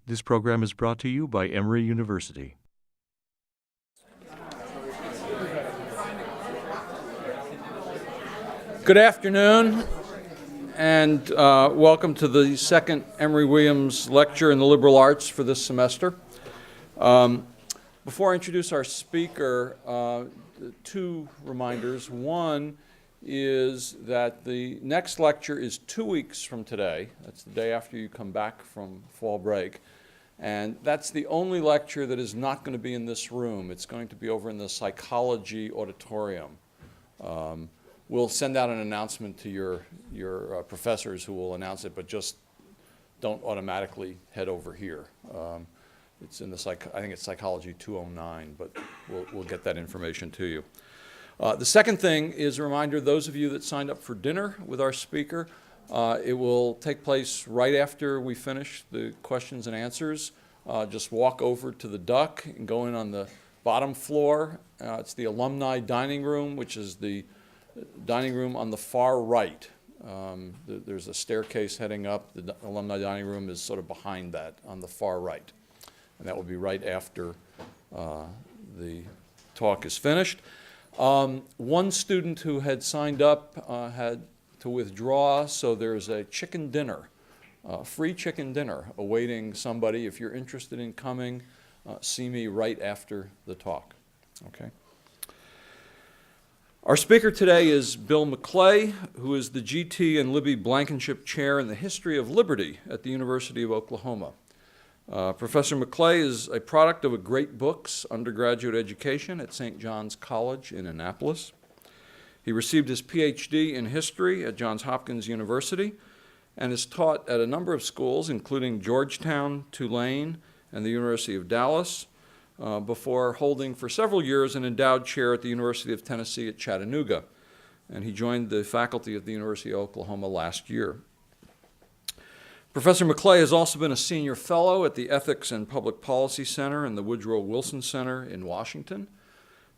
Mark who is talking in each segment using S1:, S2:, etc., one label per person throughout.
S1: This program is brought to you by Emory University.
S2: Good afternoon, and welcome to the second Emory Williams Lecture in the Liberal Arts for this semester. Before I introduce our speaker, two reminders. One is that the next lecture is 2 weeks from today. That's the day after you come back from fall break. And that's the only lecture that is not going to be in this room. It's going to be over in the psychology auditorium. We'll send out an announcement to your professors who will announce it, but just don't automatically head over here. It's in the I think it's Psychology 209, but we'll get that information to you. The second thing is a reminder, those of you that signed up for dinner with our speaker, it will take place right after we finish the questions and answers. Just walk over to the Duck and go in on the bottom floor. It's the alumni dining room, which is the dining room on the far right. There's a staircase heading up. The alumni dining room is sort of behind that on the far right. And that will be right after the talk is finished. One student who had signed up had to withdraw, so there's a chicken dinner, free chicken dinner awaiting somebody. If you're interested in coming, see me right after the talk. Okay. Our speaker today is Bill McClay, who is the G.T. and Libby Blankenship Chair in the History of Liberty at the University of Oklahoma. Professor McClay is a product of a Great Books undergraduate education at St. John's College in Annapolis. He received his PhD in history at Johns Hopkins University and has taught at a number of schools, including Georgetown, Tulane, and the University of Dallas, before holding for several years an endowed chair at the University of Tennessee at Chattanooga. And he joined the faculty of the University of Oklahoma last year. Professor McClay has also been a senior fellow at the Ethics and Public Policy Center and the Woodrow Wilson Center in Washington.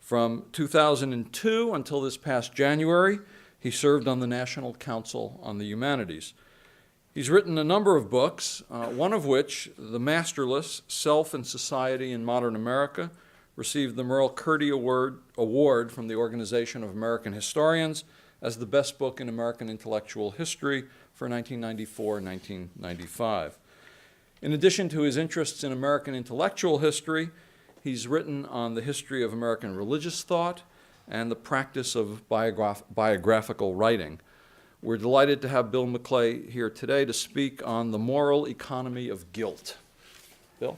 S2: From 2002 until this past January, he served on the National Council on the Humanities. He's written a number of books, one of which, The Masterless, Self and Society in Modern America, received the Merle Curdy Award from the Organization of American Historians as the best book in American intellectual history for 1994-1995. In addition to his interests in American intellectual history, he's written on the history of American religious thought and the practice of biographical writing. We're delighted to have Bill McClay here today to speak on the moral economy of guilt. Bill?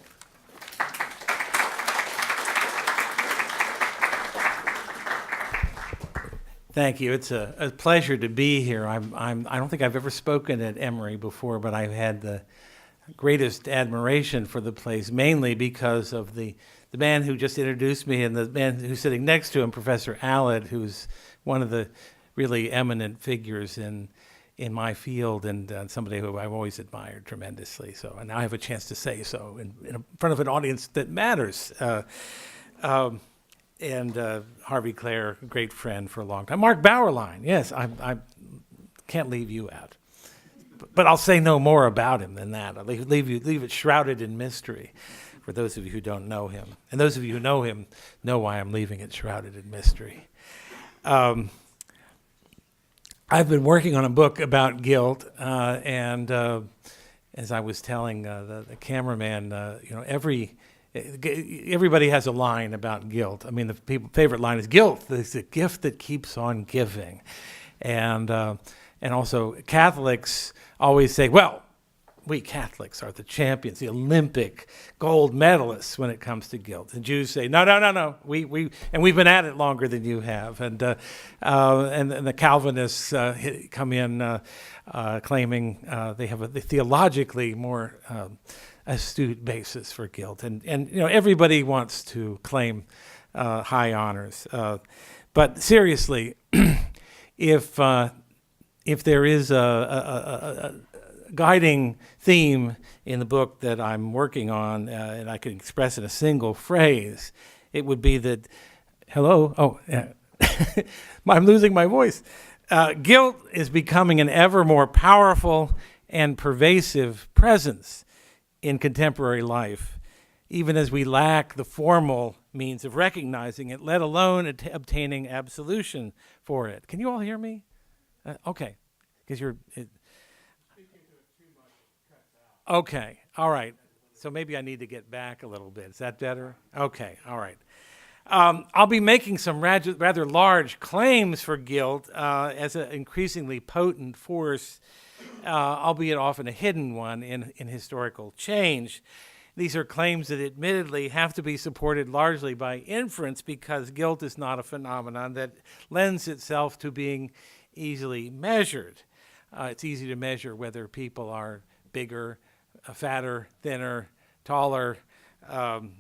S3: Thank you. It's a pleasure to be here. I don't think I've ever spoken at Emory before, but I've had the greatest admiration for the place, mainly because of the man who just introduced me and the man who's sitting next to him, Professor Allard, who's one of the really eminent figures in my field and somebody who I've always admired tremendously. So, and now I have a chance to say so in front of an audience that matters. And Harvey Clare, a great friend for a long time. Mark Bauerlein, yes, I can't leave you out. But I'll say no more about him than that. I'll leave it shrouded in mystery for those of you who don't know him. And those of you who know him know why I'm leaving it shrouded in mystery. I've been working on a book about guilt, and as I was telling the cameraman, everybody has a line about guilt. I mean, the people's favorite line is guilt is a gift that keeps on giving. And also Catholics always say, well, we Catholics are the champions, the Olympic gold medalists when it comes to guilt. And Jews say, no, we've been at it longer than you have. And the Calvinists come in claiming they have a theologically more astute basis for guilt. And everybody wants to claim high honors. But seriously, if there is a guiding theme in the book that I'm working on, and I could express in a single phrase, it would be that, I'm losing my voice. Guilt is becoming an ever more powerful and pervasive presence in contemporary life, even as we lack the formal means of recognizing it, let alone obtaining absolution for it. Can you all hear me? Okay, because you're... Okay, all right. So maybe I need to get back a little bit. Is that better? Okay, all right. I'll be making some rather large claims for guilt as an increasingly potent force, albeit often a hidden one in historical change. These are claims that admittedly have to be supported largely by inference because guilt is not a phenomenon that lends itself to being easily measured. It's easy to measure whether people are bigger, fatter, thinner, taller,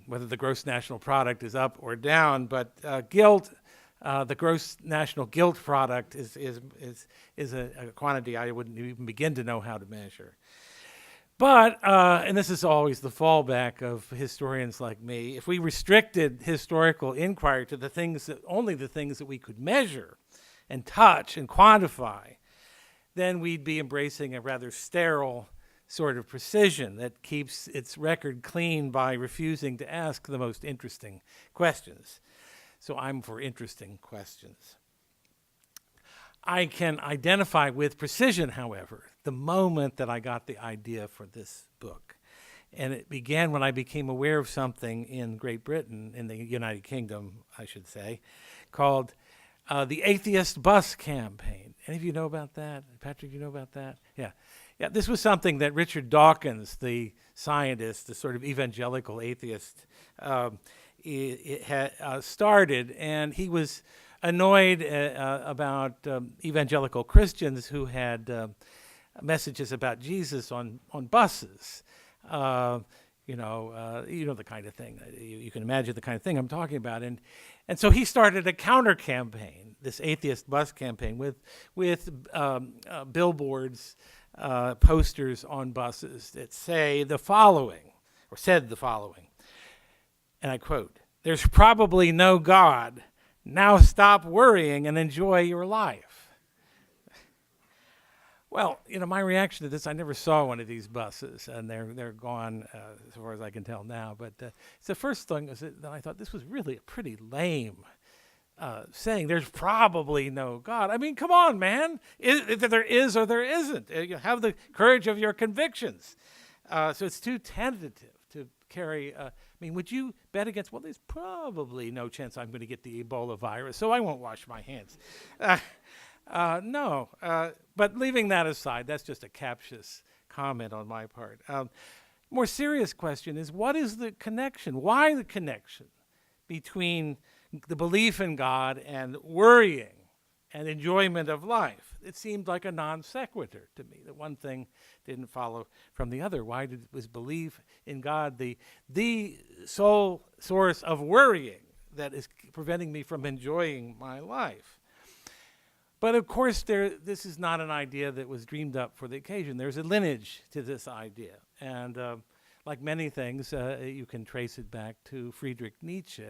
S3: whether the gross national product is up or down, but guilt, the gross national guilt product is a quantity I wouldn't even begin to know how to measure. But, and this is always the fallback of historians like me, if we restricted historical inquiry to only the things that we could measure and touch and quantify, then we'd be embracing a rather sterile sort of precision that keeps its record clean by refusing to ask the most interesting questions. So I'm for interesting questions. I can identify with precision, however, the moment that I got the idea for this book. And it began when I became aware of something in Great Britain, in the United Kingdom, I should say, called the Atheist Bus Campaign. Any of you know about that? Patrick, you know about that? Yeah. Yeah, this was something that Richard Dawkins, the scientist, the sort of evangelical atheist, had started, and he was annoyed about evangelical Christians who had messages about Jesus on buses. You know the kind of thing. You can imagine the kind of thing I'm talking about. And so he started a counter campaign, this atheist bus campaign, with billboards, posters on buses that said the following, and I quote, "There's probably no God. Now stop worrying and enjoy your life." Well, my reaction to this, I never saw one of these buses, and they're gone as far as I can tell now. But it's the first thing that I thought this was really a pretty lame saying. There's probably no God. I mean, come on, man. Either there is or there isn't. You have the courage of your convictions. So it's too tentative to carry. Would you bet against? Well, there's probably no chance I'm going to get the Ebola virus, so I won't wash my hands. No, but leaving that aside, that's just a captious comment on my part. More serious question is, what is the connection? Why the connection between the belief in God and worrying and enjoyment of life? It seemed like a non sequitur to me, that one thing didn't follow from the other. Why was belief in God the sole source of worrying that is preventing me from enjoying my life? But of course, this is not an idea that was dreamed up for the occasion. There's a lineage to this idea. And like many things, you can trace it back to Friedrich Nietzsche.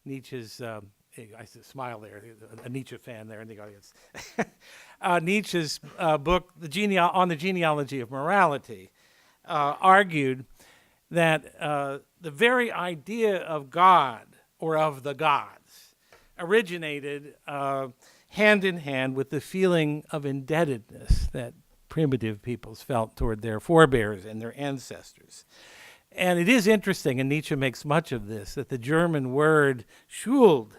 S3: Nietzsche's, I smile there, a Nietzsche fan there in the audience. Nietzsche's book, On the Genealogy of Morality, argued that the very idea of God, or of the gods, originated hand in hand with the feeling of indebtedness that primitive peoples felt toward their forebears and their ancestors. And it is interesting, and Nietzsche makes much of this, that the German word Schuld,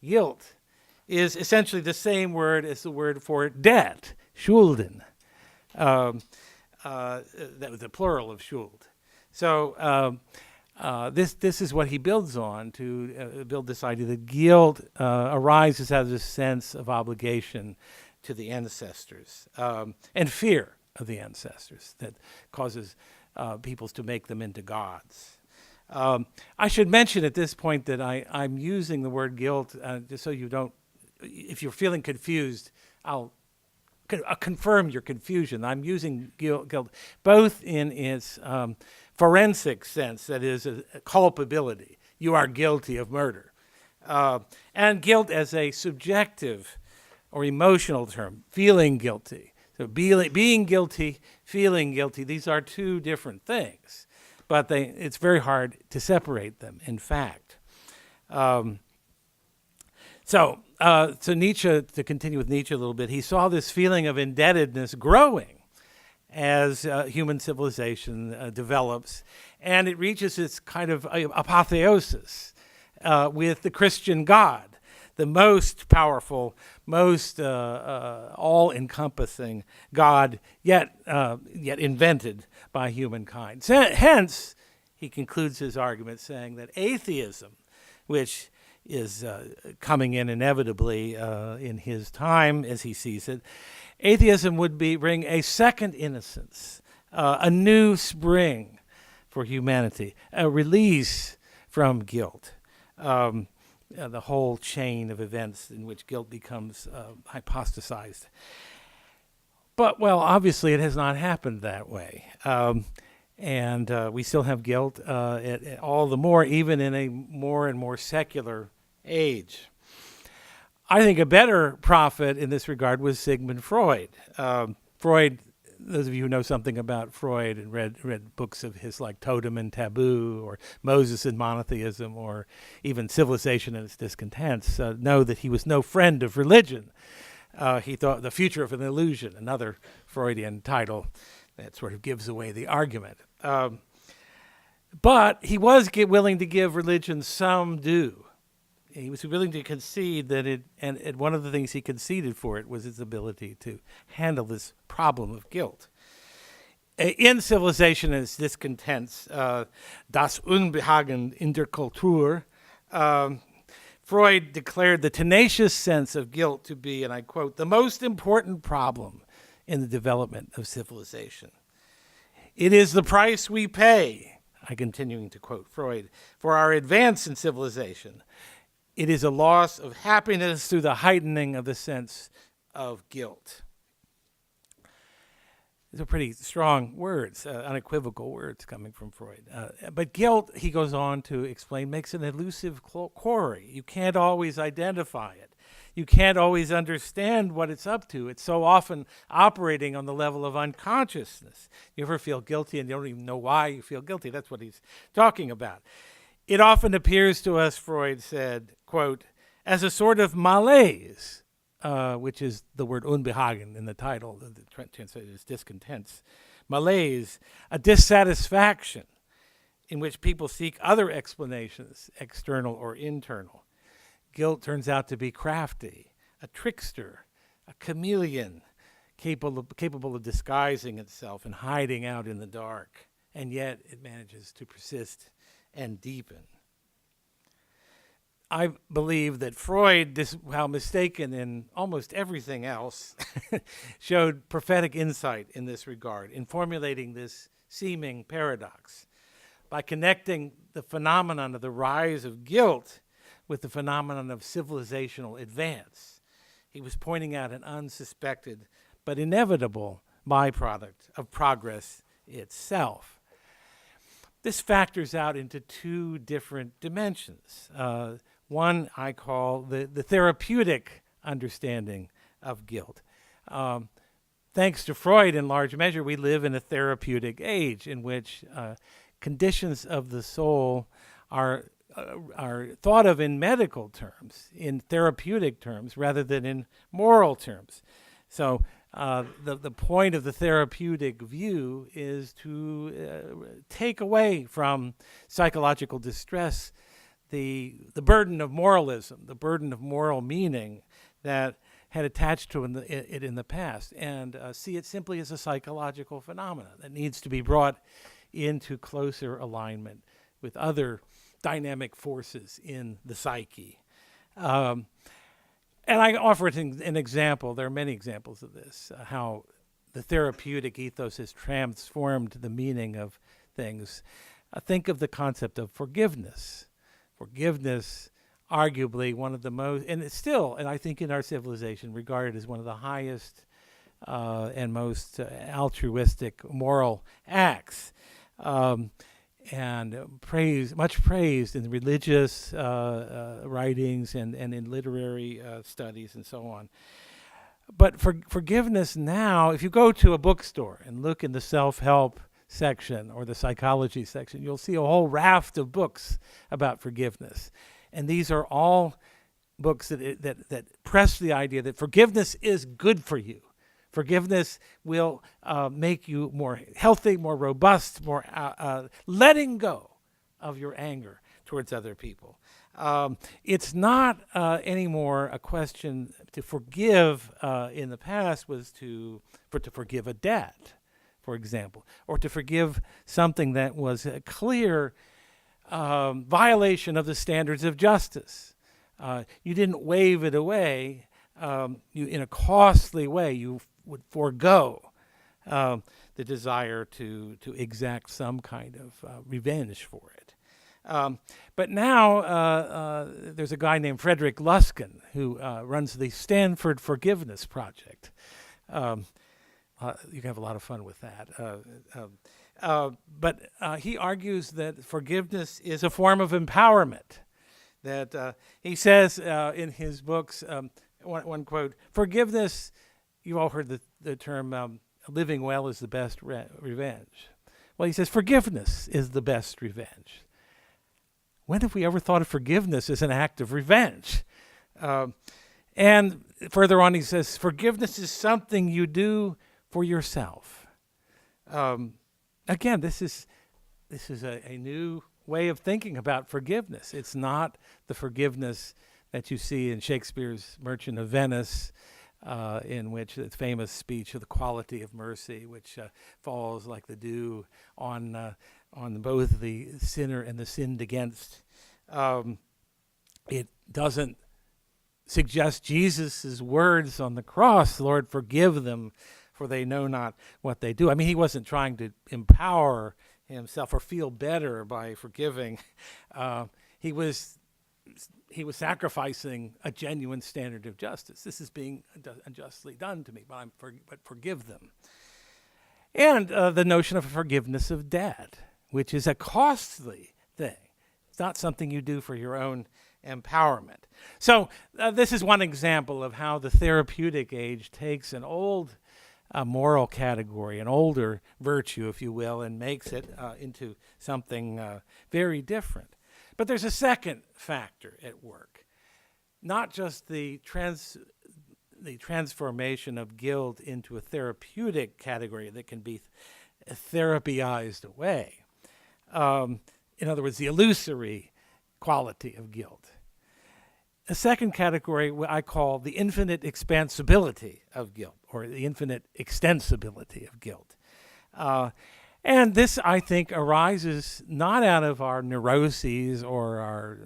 S3: guilt, is essentially the same word as the word for debt, Schulden. That was the plural of Schuld. So this is what he builds on to build this idea that guilt arises out of this sense of obligation to the ancestors and fear of the ancestors that causes peoples to make them into gods. I should mention at this point that I'm using the word guilt just so you don't, if you're feeling confused, I'll confirm your confusion. I'm using guilt both in its forensic sense, that is a culpability. You are guilty of murder. And guilt as a subjective or emotional term, feeling guilty. So being guilty, feeling guilty, these are two different things, but it's very hard to separate them, in fact. So Nietzsche, to continue with Nietzsche a little bit, he saw this feeling of indebtedness growing as human civilization develops, and it reaches its kind of apotheosis with the Christian God, the most powerful, most all-encompassing God yet invented by humankind. Hence, he concludes his argument saying that atheism, which is coming in inevitably in his time as he sees it, atheism would bring a second innocence, a new spring for humanity, a release from guilt. The whole chain of events in which guilt becomes hypostasized. But, well, obviously it has not happened that way. And we still have guilt all the more, even in a more and more secular age. I think a better prophet in this regard was Sigmund Freud. Freud, those of you who know something about Freud and read books of his like Totem and Taboo or Moses and Monotheism or even Civilization and Its Discontents, know that he was no friend of religion. He thought The Future of an Illusion, another Freudian title that sort of gives away the argument. But he was willing to give religion some due. He was willing to concede that and one of the things he conceded for it was its ability to handle this problem of guilt. In Civilization and Its Discontents, Das Unbehagen in der Kultur, Freud declared the tenacious sense of guilt to be, and I quote, the most important problem in the development of civilization. It is the price we pay, I'm continuing to quote Freud, for our advance in civilization. It is a loss of happiness through the heightening of the sense of guilt. These are pretty strong words, unequivocal words coming from Freud. But guilt, he goes on to explain, makes an elusive quarry. You can't always identify it. You can't always understand what it's up to. It's so often operating on the level of unconsciousness. You ever feel guilty and you don't even know why you feel guilty? That's what he's talking about. It often appears to us, Freud said, quote, as a sort of malaise, which is the word Unbehagen in the title, the translated as discontents, malaise, a dissatisfaction in which people seek other explanations, external or internal. Guilt turns out to be crafty, a trickster, a chameleon, capable of disguising itself and hiding out in the dark, and yet it manages to persist and deepen. I believe that Freud, while mistaken in almost everything else, showed prophetic insight in this regard, in formulating this seeming paradox. By connecting the phenomenon of the rise of guilt with the phenomenon of civilizational advance, he was pointing out an unsuspected but inevitable byproduct of progress itself. This factors out into two different dimensions. One I call the therapeutic understanding of guilt. Thanks to Freud, in large measure, we live in a therapeutic age in which conditions of the soul are thought of in medical terms, in therapeutic terms, rather than in moral terms. So the point of the therapeutic view is to take away from psychological distress the burden of moralism, the burden of moral meaning that had attached to it in the past, and see it simply as a psychological phenomenon that needs to be brought into closer alignment with other dynamic forces in the psyche. And I offer it an example. There are many examples of this, how the therapeutic ethos has transformed the meaning of things. Think of the concept of forgiveness. Forgiveness, arguably one of the most, and it's still, and I think in our civilization, regarded as one of the highest and most altruistic moral acts. And much praised in religious writings and in literary studies and so on. But forgiveness now, if you go to a bookstore and look in the self-help section or the psychology section, you'll see a whole raft of books about forgiveness. And these are all books that press the idea that forgiveness is good for you. Forgiveness will make you more healthy, more robust, more letting go of your anger towards other people. It's not anymore a question to forgive. In the past was to forgive a debt, for example, or to forgive something that was a clear violation of the standards of justice. You didn't wave it away. In a costly way, you would forego the desire to exact some kind of revenge for it. But now there's a guy named Frederick Luskin who runs the Stanford Forgiveness Project. You can have a lot of fun with that. But he argues that forgiveness is a form of empowerment. That he says in his books, one quote, forgiveness, you've all heard the term living well is the best revenge. Well, he says forgiveness is the best revenge. When have we ever thought of forgiveness as an act of revenge? And further on, he says, forgiveness is something you do for yourself. Again, this is a new way of thinking about forgiveness. It's not the forgiveness that you see in Shakespeare's Merchant of Venice, in which the famous speech of the quality of mercy, which falls like the dew on both the sinner and the sinned against. It doesn't suggest Jesus' words on the cross, Lord, forgive them, for they know not what they do. I mean, he wasn't trying to empower himself or feel better by forgiving. He was sacrificing a genuine standard of justice. This is being unjustly done to me, but forgive them. And the notion of forgiveness of debt, which is a costly thing. It's not something you do for your own empowerment. So this is one example of how the therapeutic age takes an old moral category, an older virtue, if you will, and makes it into something very different. But there's a second factor at work, not just the transformation of guilt into a therapeutic category that can be therapyized away. In other words, the illusory quality of guilt. A second category I call the infinite expansibility of guilt, or the infinite extensibility of guilt. And this, I think, arises not out of our neuroses or our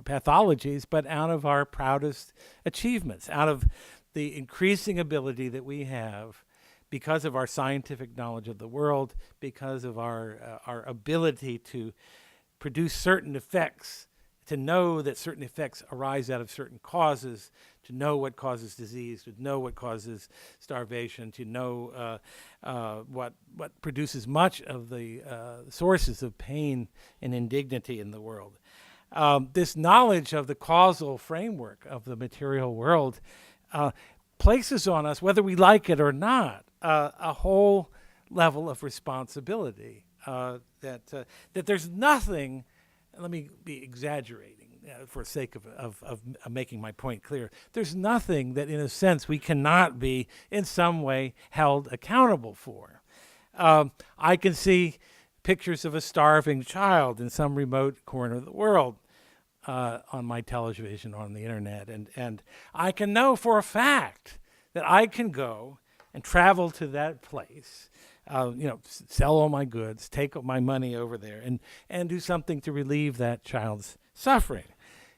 S3: pathologies, but out of our proudest achievements, out of the increasing ability that we have because of our scientific knowledge of the world, because of our ability to produce certain effects, to know that certain effects arise out of certain causes, to know what causes disease, to know what causes starvation, to know what produces much of the sources of pain and indignity in the world. This knowledge of the causal framework of the material world places on us, whether we like it or not, a whole level of responsibility. That there's nothing. Let me be exaggerating for sake of making my point clear. There's nothing that, in a sense, we cannot be in some way held accountable for. I can see pictures of a starving child in some remote corner of the world on my television, on the internet, and I can know for a fact that I can go and travel to that place, sell all my goods, take my money over there, and do something to relieve that child's suffering,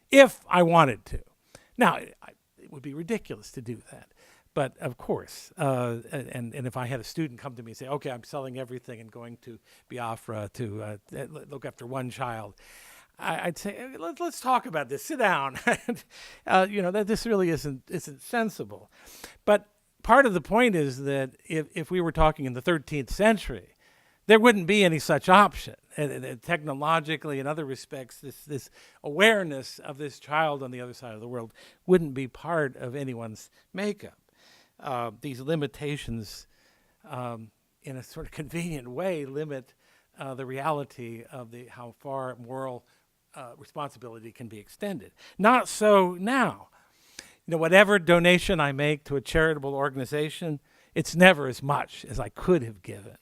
S3: if I wanted to. Now, it would be ridiculous to do that. But of course, and if I had a student come to me and say, okay, I'm selling everything and going to Biafra to look after one child, I'd say, let's talk about this. Sit down. That this really isn't sensible. But part of the point is that if we were talking in the 13th century, there wouldn't be any such option. And technologically, in other respects, this awareness of this child on the other side of the world wouldn't be part of anyone's makeup. these limitations in a sort of convenient way limit the reality of how far moral responsibility can be extended. Not so now. Whatever donation I make to a charitable organization, it's never as much as I could have given.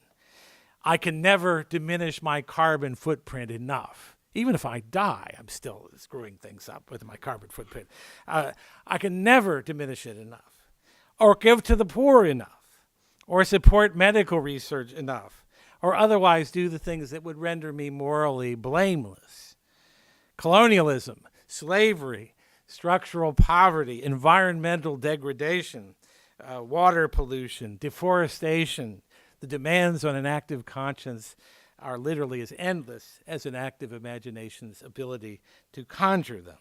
S3: I can never diminish my carbon footprint enough. Even if I die, I'm still screwing things up with my carbon footprint. I can never diminish it enough, or give to the poor enough, or support medical research enough, or otherwise do the things that would render me morally blameless. Colonialism, slavery, structural poverty, environmental degradation, water pollution, deforestation, the demands on an active conscience are literally as endless as an active imagination's ability to conjure them.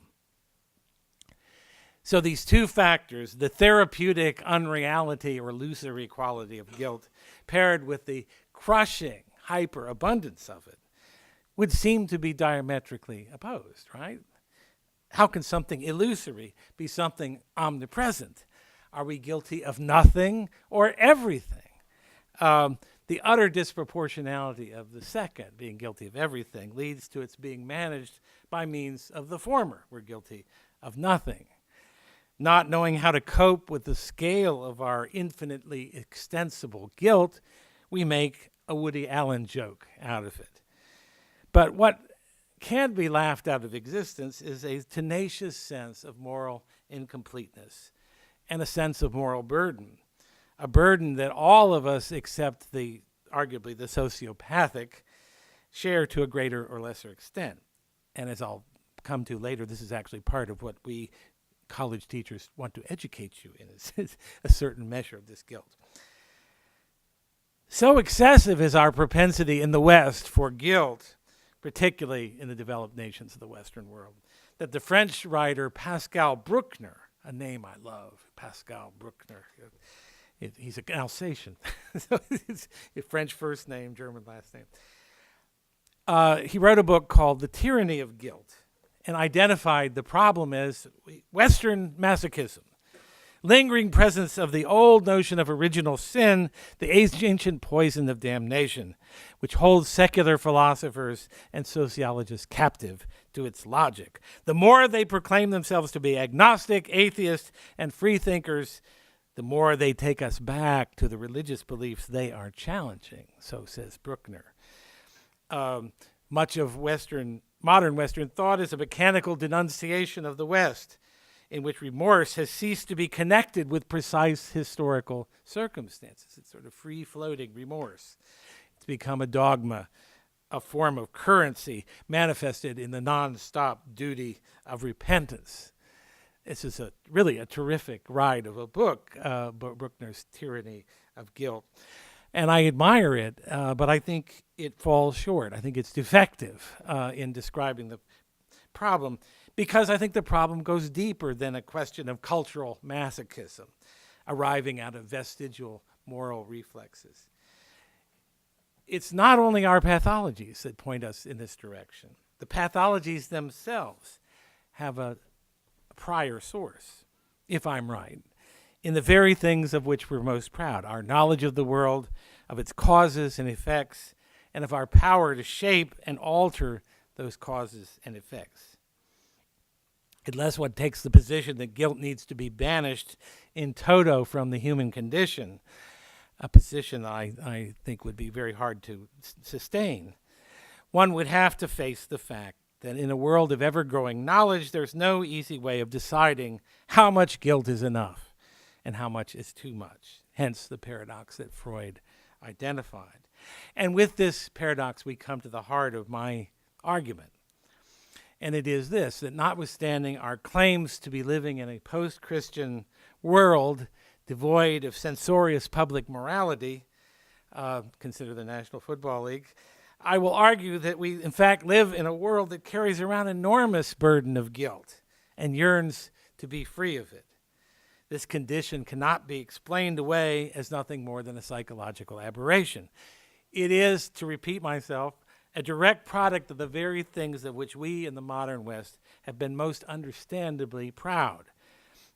S3: So these two factors, the therapeutic unreality or illusory quality of guilt, paired with the crushing hyperabundance of it, would seem to be diametrically opposed, right? How can something illusory be something omnipresent? Are we guilty of nothing or everything? The utter disproportionality of the second, being guilty of everything, leads to its being managed by means of the former. We're guilty of nothing. Not knowing how to cope with the scale of our infinitely extensible guilt, we make a Woody Allen joke out of it. But what can't be laughed out of existence is a tenacious sense of moral incompleteness and a sense of moral burden, a burden that all of us except arguably the sociopathic share to a greater or lesser extent. And as I'll come to later, this is actually part of what we college teachers want to educate you in, is a certain measure of this guilt. So excessive is our propensity in the West for guilt, particularly in the developed nations of the Western world, that the French writer Pascal Bruckner, a name I love, Pascal Bruckner, he's an Alsatian, so it's a French first name, German last name. He wrote a book called The Tyranny of Guilt and identified the problem as Western masochism, lingering presence of the old notion of original sin, the ancient poison of damnation, which holds secular philosophers and sociologists captive to its logic. The more they proclaim themselves to be agnostic, atheist, and free thinkers, the more they take us back to the religious beliefs they are challenging, so says Bruckner. Much of modern Western thought is a mechanical denunciation of the West, in which remorse has ceased to be connected with precise historical circumstances. It's sort of free-floating remorse. It's become a dogma, a form of currency manifested in the non-stop duty of repentance. This is really a terrific ride of a book, Bruckner's Tyranny of Guilt. And I admire it, but I think it falls short. I think it's defective in describing the problem, because I think the problem goes deeper than a question of cultural masochism, arriving out of vestigial moral reflexes. It's not only our pathologies that point us in this direction. The pathologies themselves have a prior source, if I'm right, in the very things of which we're most proud, our knowledge of the world, of its causes and effects, and of our power to shape and alter those causes and effects. Unless one takes the position that guilt needs to be banished in toto from the human condition, a position I think would be very hard to sustain, one would have to face the fact that in a world of ever-growing knowledge, there's no easy way of deciding how much guilt is enough and how much is too much, hence the paradox that Freud identified. And with this paradox, we come to the heart of my argument. And it is this, that notwithstanding our claims to be living in a post-Christian world devoid of censorious public morality, consider the National Football League, I will argue that we, in fact, live in a world that carries around an enormous burden of guilt and yearns to be free of it. This condition cannot be explained away as nothing more than a psychological aberration. It is, to repeat myself, a direct product of the very things of which we in the modern West have been most understandably proud.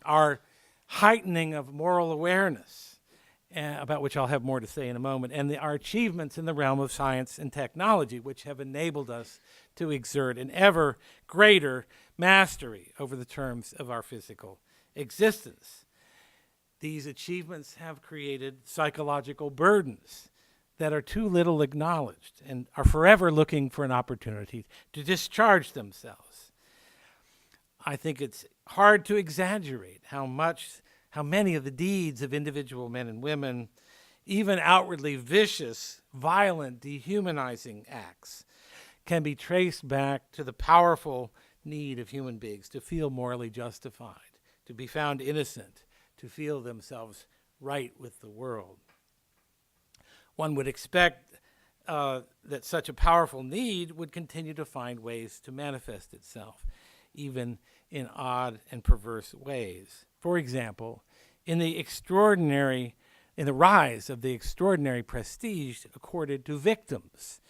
S3: Our heightening of moral awareness, about which I'll have more to say in a moment, and our achievements in the realm of science and technology, which have enabled us to exert an ever greater mastery over the terms of our physical existence. These achievements have created psychological burdens that are too little acknowledged and are forever looking for an opportunity to discharge themselves. I think it's hard to exaggerate how many of the deeds of individual men and women, even outwardly vicious, violent, dehumanizing acts, can be traced back to the powerful need of human beings to feel morally justified, to be found innocent, to feel themselves right with the world. One would expect that such a powerful need would continue to find ways to manifest itself, even in odd and perverse ways. For example, in the rise of the extraordinary prestige accorded to victims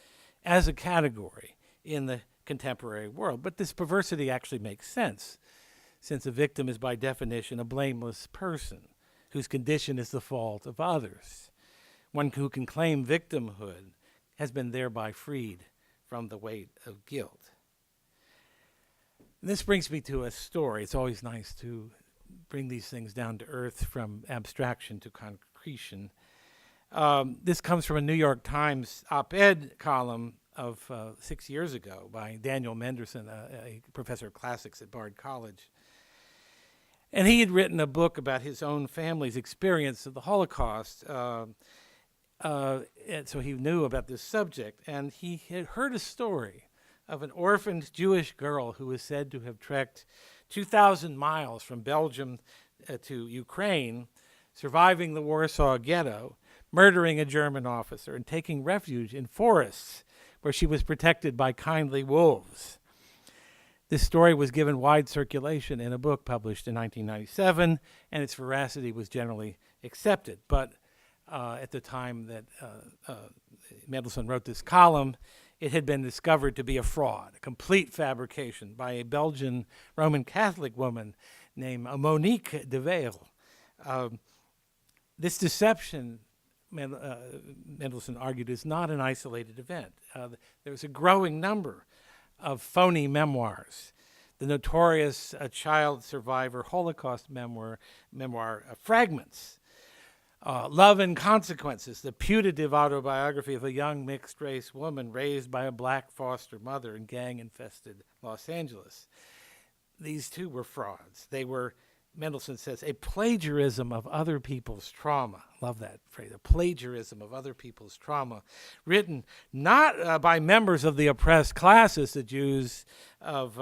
S3: as a category in the contemporary world. But this perversity actually makes sense, since a victim is by definition a blameless person whose condition is the fault of others. One who can claim victimhood has been thereby freed from the weight of guilt. And this brings me to a story. It's always nice to bring these things down to earth from abstraction to concretion. This comes from a New York Times op-ed column of 6 years ago by Daniel Mendelsohn, a professor of classics at Bard College. And he had written a book about his own family's experience of the Holocaust, and so he knew about this subject. And he had heard a story of an orphaned Jewish girl who was said to have trekked 2,000 miles from Belgium to Ukraine, surviving the Warsaw Ghetto, murdering a German officer, and taking refuge in forests where she was protected by kindly wolves. This story was given wide circulation in a book published in 1997, and its veracity was generally accepted. But at the time that Mendelsohn wrote this column, it had been discovered to be a fraud, a complete fabrication by a Belgian Roman Catholic woman named Monique de Wael. This deception, Mendelsohn argued, is not an isolated event. There's a growing number of phony memoirs. The notorious child survivor Holocaust memoir Fragments, Love and Consequences, the putative autobiography of a young mixed-race woman raised by a black foster mother in gang-infested Los Angeles. These too were frauds. They were, Mendelsohn says, a plagiarism of other people's trauma. Love that phrase, a plagiarism of other people's trauma, written not by members of the oppressed classes, the Jews of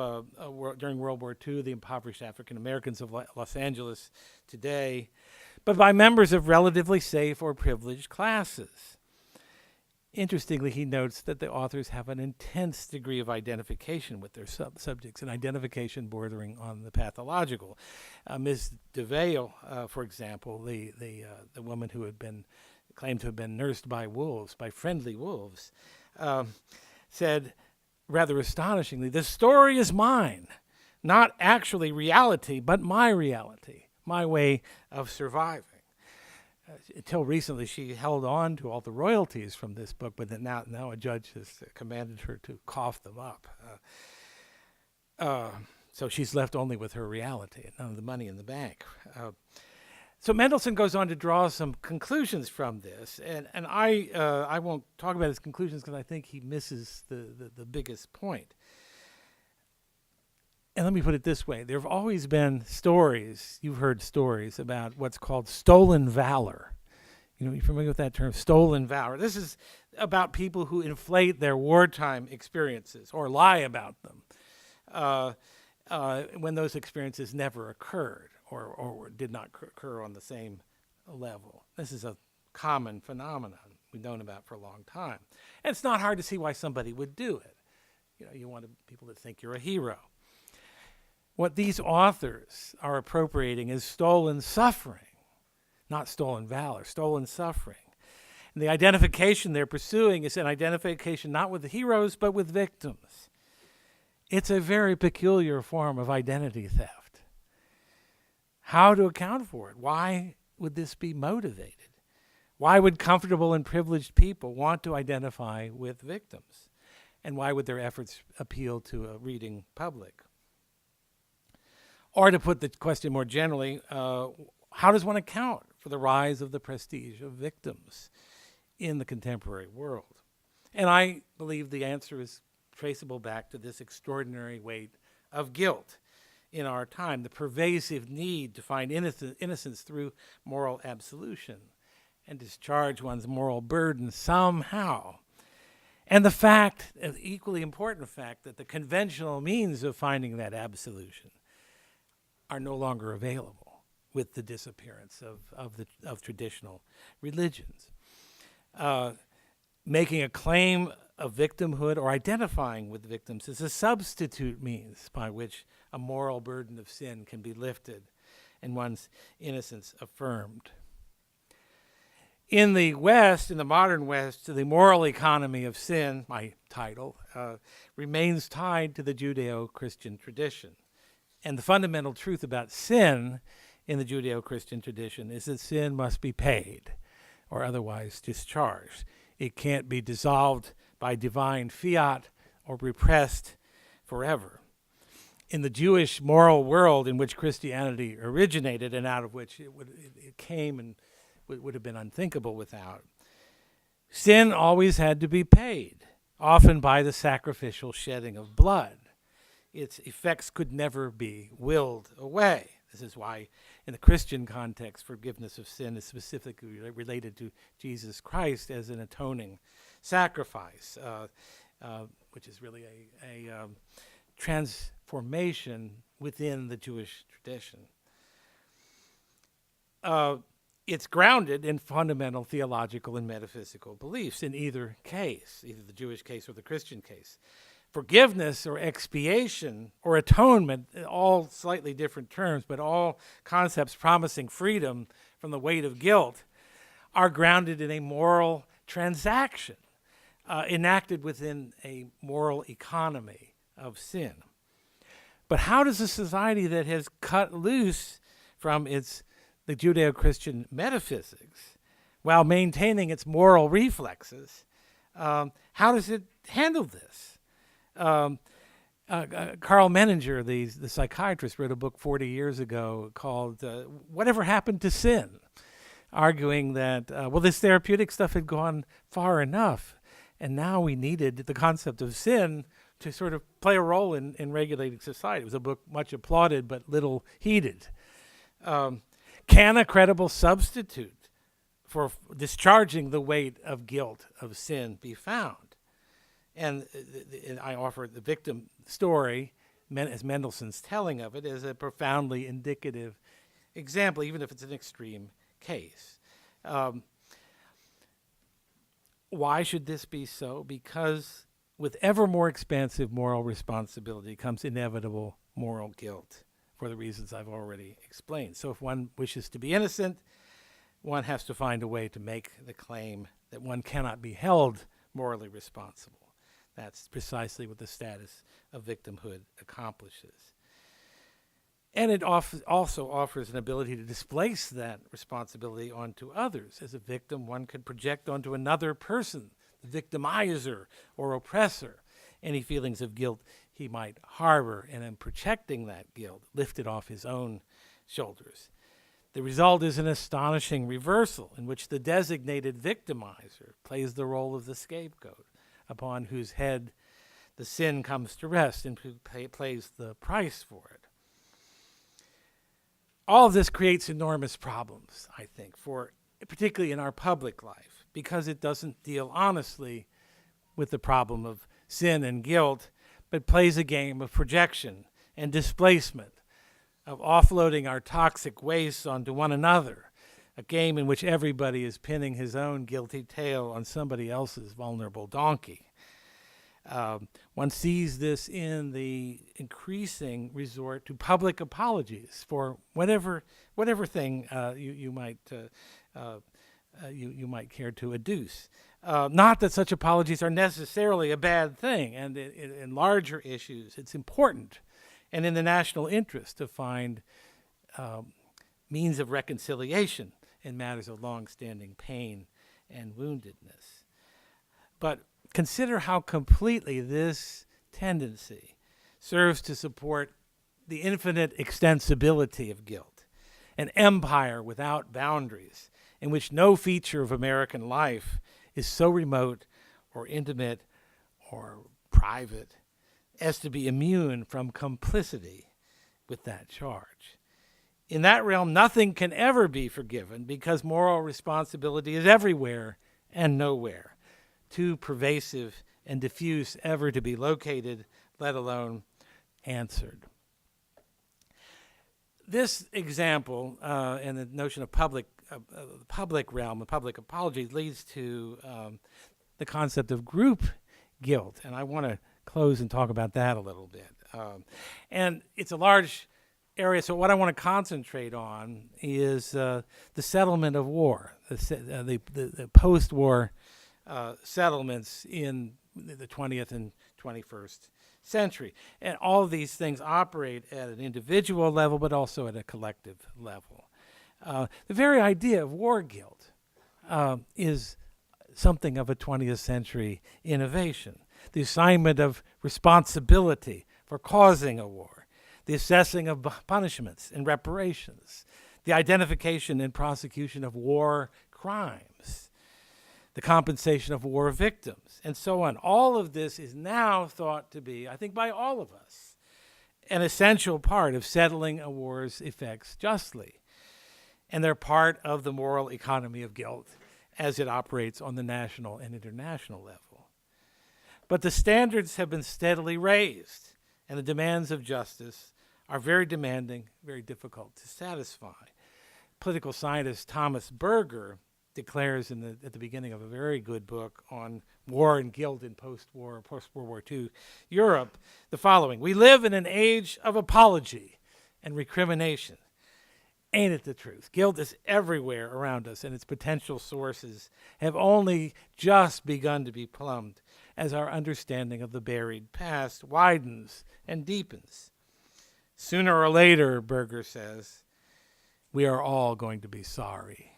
S3: during World War II, the impoverished African Americans of Los Angeles today, but by members of relatively safe or privileged classes. Interestingly, he notes that the authors have an intense degree of identification with their subjects, an identification bordering on the pathological. Ms. de Wael, for example, the woman who had been claimed to have been nursed by wolves, by friendly wolves, said, rather astonishingly, "The story is mine, not actually reality, but my reality, my way of surviving." Until recently, she held on to all the royalties from this book, but then now a judge has commanded her to cough them up. So she's left only with her reality and none of the money in the bank. So Mendelsohn goes on to draw some conclusions from this, and I won't talk about his conclusions because I think he misses the biggest point. And let me put it this way. There have always been stories, you've heard stories about what's called stolen valor. You know, you're familiar with that term, stolen valor. This is about people who inflate their wartime experiences or lie about them when those experiences never occurred or did not occur on the same level. This is a common phenomenon we've known about for a long time. And it's not hard to see why somebody would do it. You know, you want people to think you're a hero. What these authors are appropriating is stolen suffering, not stolen valor, stolen suffering. And the identification they're pursuing is an identification not with the heroes, but with victims. It's a very peculiar form of identity theft. how to account for it. Why would this be motivated? Why would comfortable and privileged people want to identify with victims? And why would their efforts appeal to a reading public? Or to put the question more generally, how does one account for the rise of the prestige of victims in the contemporary world? And I believe the answer is traceable back to this extraordinary weight of guilt in our time, the pervasive need to find innocence through moral absolution and discharge one's moral burden somehow. And the fact, an equally important fact, that the conventional means of finding that absolution are no longer available with the disappearance of traditional religions. Making a claim of victimhood or identifying with victims is a substitute means by which a moral burden of sin can be lifted and one's innocence affirmed. In the West, in the modern West, the moral economy of sin, my title, remains tied to the Judeo-Christian tradition. And the fundamental truth about sin in the Judeo-Christian tradition is that sin must be paid or otherwise discharged. It can't be dissolved by divine fiat or repressed forever. In the Jewish moral world in which Christianity originated and out of which it came and would have been unthinkable without, sin always had to be paid, often by the sacrificial shedding of blood. Its effects could never be willed away. This is why, in the Christian context, forgiveness of sin is specifically related to Jesus Christ as an atoning sacrifice, which is really a transformation within the Jewish tradition. It's grounded in fundamental theological and metaphysical beliefs in either case, either the Jewish case or the Christian case. Forgiveness or expiation or atonement, all slightly different terms, but all concepts promising freedom from the weight of guilt, are grounded in a moral transaction enacted within a moral economy of sin. But how does a society that has cut loose from the Judeo-Christian metaphysics while maintaining its moral reflexes, how does it handle this? Karl Menninger, the psychiatrist, wrote a book 40 years ago called Whatever Happened to Sin? Arguing that, this therapeutic stuff had gone far enough, and now we needed the concept of sin to sort of play a role in regulating society. It was a book much applauded but little heeded. Can a credible substitute for discharging the weight of guilt of sin be found? And I offer the victim story, as Mendelssohn's telling of it, as a profoundly indicative example, even if it's an extreme case. Why should this be so? Because with ever more expansive moral responsibility comes inevitable moral guilt, for the reasons I've already explained. So if one wishes to be innocent, one has to find a way to make the claim that one cannot be held morally responsible. That's precisely what the status of victimhood accomplishes. And it also offers an ability to displace that responsibility onto others. As a victim, one could project onto another person, the victimizer or oppressor, any feelings of guilt he might harbor, and in projecting that guilt, lift it off his own shoulders. The result is an astonishing reversal in which the designated victimizer plays the role of the scapegoat, upon whose head the sin comes to rest and who pays the price for it. All of this creates enormous problems, I think, particularly in our public life, because it doesn't deal honestly with the problem of sin and guilt, but plays a game of projection and displacement, of offloading our toxic wastes onto one another, a game in which everybody is pinning his own guilty tail on somebody else's vulnerable donkey. One sees this in the increasing resort to public apologies for whatever thing you might care to adduce. Not that such apologies are necessarily a bad thing, and in larger issues, it's important and in the national interest to find means of reconciliation in matters of long-standing pain and woundedness. But consider how completely this tendency serves to support the infinite extensibility of guilt, an empire without boundaries, in which no feature of American life is so remote or intimate or private as to be immune from complicity with that charge. In that realm, nothing can ever be forgiven because moral responsibility is everywhere and nowhere, too pervasive and diffuse ever to be located, let alone answered. This example and the notion of public realm, the public apology, leads to the concept of group guilt, and I want to close and talk about that a little bit. And it's a large area, so what I want to concentrate on is the settlement of war, the post-war settlements in the 20th and 21st century. And all of these things operate at an individual level, but also at a collective level. The very idea of war guilt is something of a 20th century innovation. The assignment of responsibility for causing a war, the assessing of punishments and reparations, the identification and prosecution of war crimes, the compensation of war victims, and so on. All of this is now thought to be, I think by all of us, an essential part of settling a war's effects justly. And they're part of the moral economy of guilt as it operates on the national and international level. But the standards have been steadily raised, and the demands of justice are very demanding, very difficult to satisfy. Political scientist Thomas Berger declares at the beginning of a very good book on war and guilt in post-World War II Europe the following: "We live in an age of apology and recrimination. Ain't it the truth? Guilt is everywhere around us, and its potential sources have only just begun to be plumbed as our understanding of the buried past widens and deepens. Sooner or later," Berger says, "we are all going to be sorry."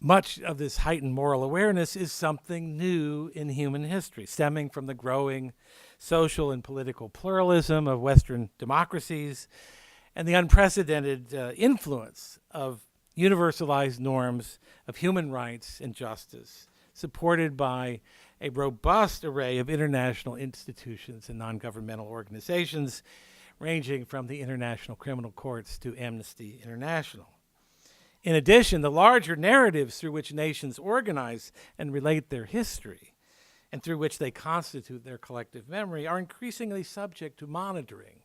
S3: Much of this heightened moral awareness is something new in human history, stemming from the growing social and political pluralism of Western democracies and the unprecedented influence of universalized norms of human rights and justice, supported by a robust array of international institutions and non-governmental organizations, ranging from the International Criminal Courts to Amnesty International. In addition, the larger narratives through which nations organize and relate their history, and through which they constitute their collective memory, are increasingly subject to monitoring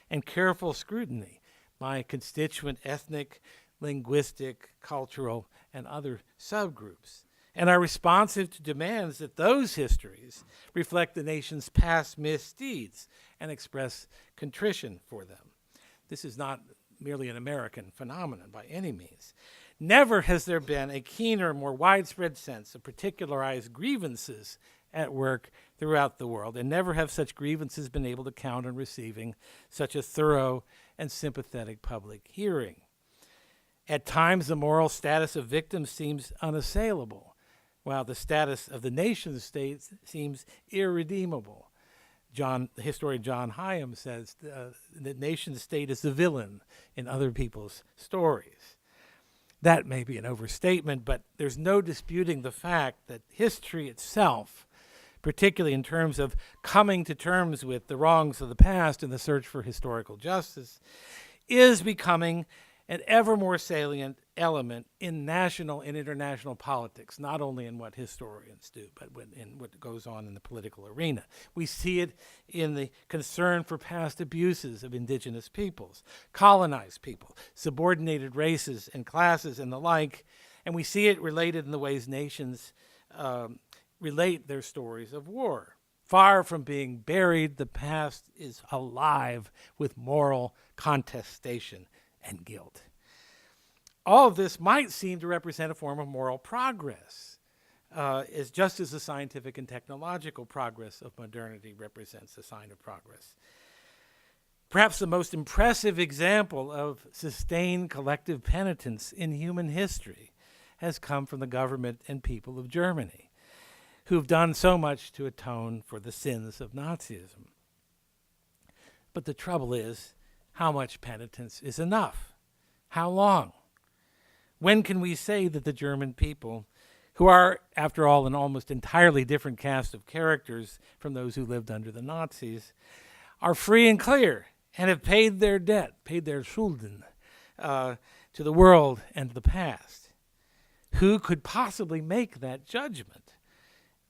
S3: and careful scrutiny by constituent ethnic, linguistic, cultural, and other subgroups, and are responsive to demands that those histories reflect the nation's past misdeeds and express contrition for them. This is not merely an American phenomenon by any means. Never has there been a keener, more widespread sense of particularized grievances at work throughout the world, and never have such grievances been able to count on receiving such a thorough and sympathetic public hearing. At times, the moral status of victims seems unassailable, while the status of the nation state seems irredeemable. The historian John Hyam says the nation state is the villain in other people's stories. That may be an overstatement, but there's no disputing the fact that history itself, particularly in terms of coming to terms with the wrongs of the past and the search for historical justice, is becoming an ever more salient element in national and international politics, not only in what historians do, but in what goes on in the political arena. We see it in the concern for past abuses of indigenous peoples, colonized people, subordinated races and classes and the like, and we see it related in the ways nations relate their stories of war. Far from being buried, the past is alive with moral contestation and guilt. All of this might seem to represent a form of moral progress, just as the scientific and technological progress of modernity represents a sign of progress. Perhaps the most impressive example of sustained collective penitence in human history has come from the government and people of Germany, who've done so much to atone for the sins of Nazism. But the trouble is, how much penitence is enough? How long? When can we say that the German people, who are, after all, an almost entirely different cast of characters from those who lived under the Nazis, are free and clear and have paid their debt, paid their Schulden, to the world and to the past? Who could possibly make that judgment?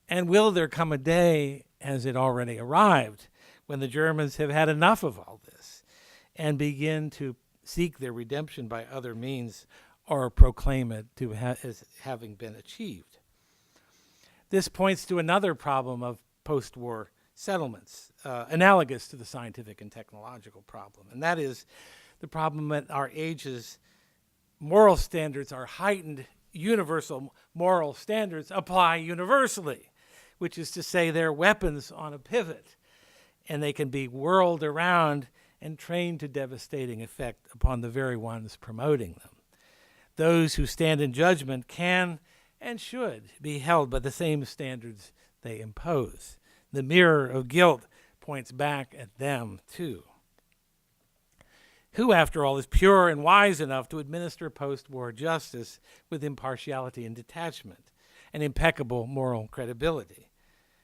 S3: And will there come a day, as it already arrived, when the Germans have had enough of all this and begin to seek their redemption by other means or proclaim it to as having been achieved? This points to another problem of post-war settlements, analogous to the scientific and technological problem, and that is the problem that our age's moral standards are heightened. Universal moral standards apply universally, which is to say they're weapons on a pivot, and they can be whirled around and trained to devastating effect upon the very ones promoting them. Those who stand in judgment can and should be held by the same standards they impose. The mirror of guilt points back at them, too. Who, after all, is pure and wise enough to administer post-war justice with impartiality and detachment and impeccable moral credibility?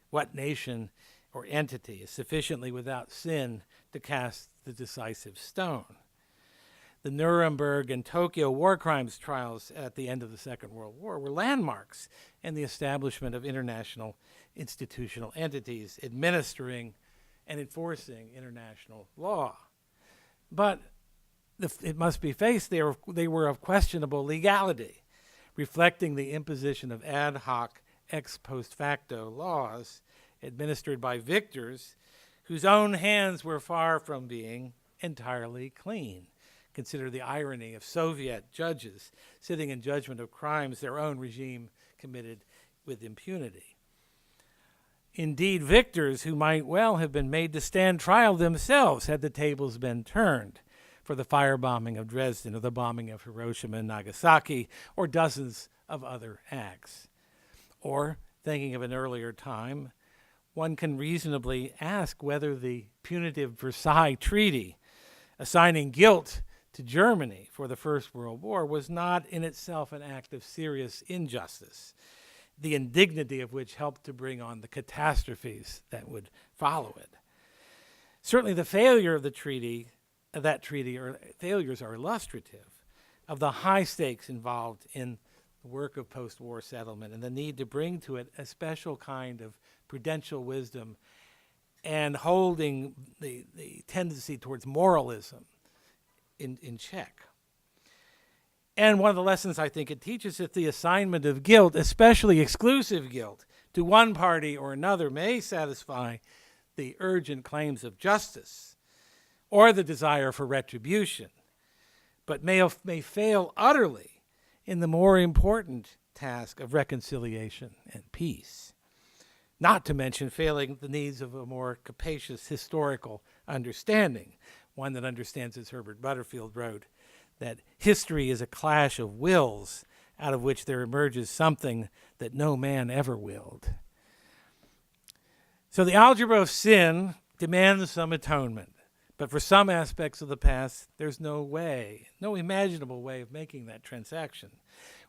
S3: What nation or entity is sufficiently without sin to cast the decisive stone? The Nuremberg and Tokyo war crimes trials at the end of the Second World War were landmarks in the establishment of international institutional entities administering and enforcing international law. But it must be faced, they were of questionable legality, reflecting the imposition of ad hoc ex post facto laws administered by victors whose own hands were far from being entirely clean. Consider the irony of Soviet judges sitting in judgment of crimes their own regime committed with impunity. Indeed, victors who might well have been made to stand trial themselves had the tables been turned for the firebombing of Dresden or the bombing of Hiroshima and Nagasaki or dozens of other acts. Or, thinking of an earlier time, one can reasonably ask whether the punitive Versailles Treaty, assigning guilt to Germany for the First World War, was not in itself an act of serious injustice, the indignity of which helped to bring on the catastrophes that would follow it. Certainly the failure of failures are illustrative of the high stakes involved in the work of post-war settlement and the need to bring to it a special kind of prudential wisdom and holding the tendency towards moralism in check. And one of the lessons I think it teaches is the assignment of guilt, especially exclusive guilt, to one party or another may satisfy the urgent claims of justice or the desire for retribution, but may fail utterly in the more important task of reconciliation and peace, not to mention failing the needs of a more capacious historical understanding, one that understands, as Herbert Butterfield wrote, that history is a clash of wills out of which there emerges something that no man ever willed. So the algebra of sin demands some atonement, but for some aspects of the past, there's no imaginable way of making that transaction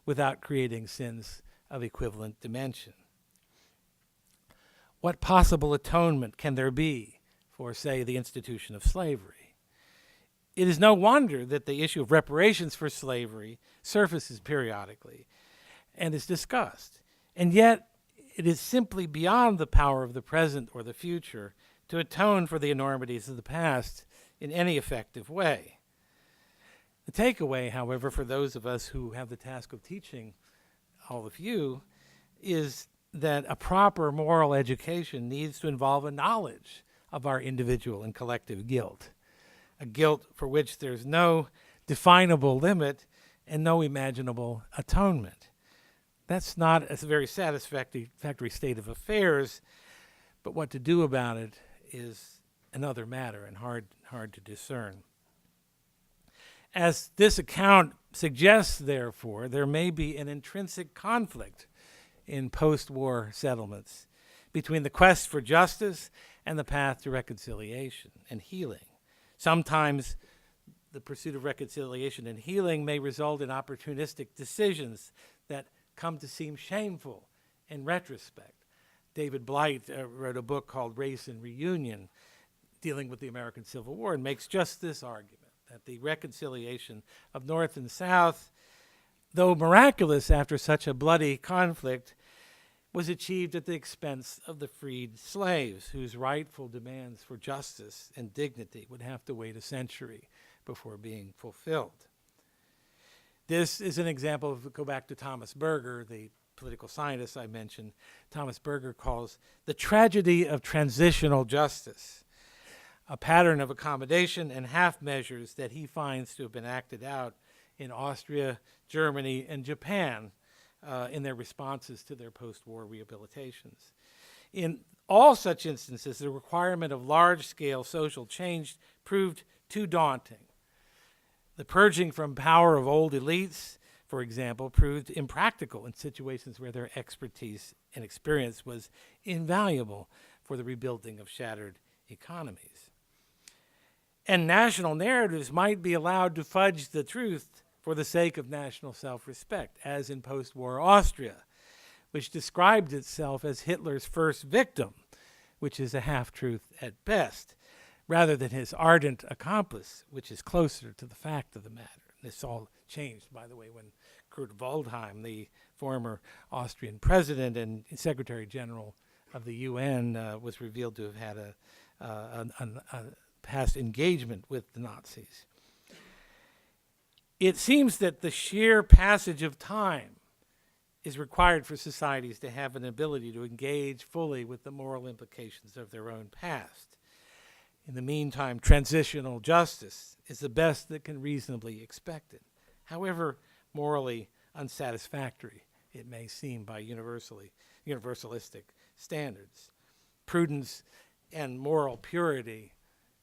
S3: without creating sins of equivalent dimension. What possible atonement can there be for, say, the institution of slavery? It is no wonder that the issue of reparations for slavery surfaces periodically and is discussed. And yet, it is simply beyond the power of the present or the future to atone for the enormities of the past in any effective way. The takeaway, however, for those of us who have the task of teaching all of you, is that a proper moral education needs to involve a knowledge of our individual and collective guilt, a guilt for which there's no definable limit and no imaginable atonement. That's not a very satisfactory state of affairs, but what to do about it is another matter and hard to discern. As this account suggests, therefore, there may be an intrinsic conflict in post-war settlements between the quest for justice and the path to reconciliation and healing. Sometimes the pursuit of reconciliation and healing may result in opportunistic decisions that come to seem shameful in retrospect. David Blight wrote a book called Race and Reunion, dealing with the American Civil War, and makes just this argument, that the reconciliation of North and South, though miraculous after such a bloody conflict, was achieved at the expense of the freed slaves, whose rightful demands for justice and dignity would have to wait a century before being fulfilled. This is an example of, go back to Thomas Berger, the political scientist I mentioned. Thomas Berger calls the tragedy of transitional justice, a pattern of accommodation and half measures that he finds to have been acted out in Austria, Germany, and Japan in their responses to their post-war rehabilitations. In all such instances, the requirement of large-scale social change proved too daunting. The purging from power of old elites, for example, proved impractical in situations where their expertise and experience was invaluable for the rebuilding of shattered economies. And national narratives might be allowed to fudge the truth for the sake of national self-respect, as in post-war Austria, which described itself as Hitler's first victim, which is a half-truth at best, rather than his ardent accomplice, which is closer to the fact of the matter. This all changed, by the way, when Kurt Waldheim, the former Austrian president and Secretary General of the UN, was revealed to have had a past engagement with the Nazis. It seems that the sheer passage of time is required for societies to have an ability to engage fully with the moral implications of their own past. In the meantime, transitional justice is the best that can reasonably be expected, however morally unsatisfactory it may seem by universalistic standards. Prudence and moral purity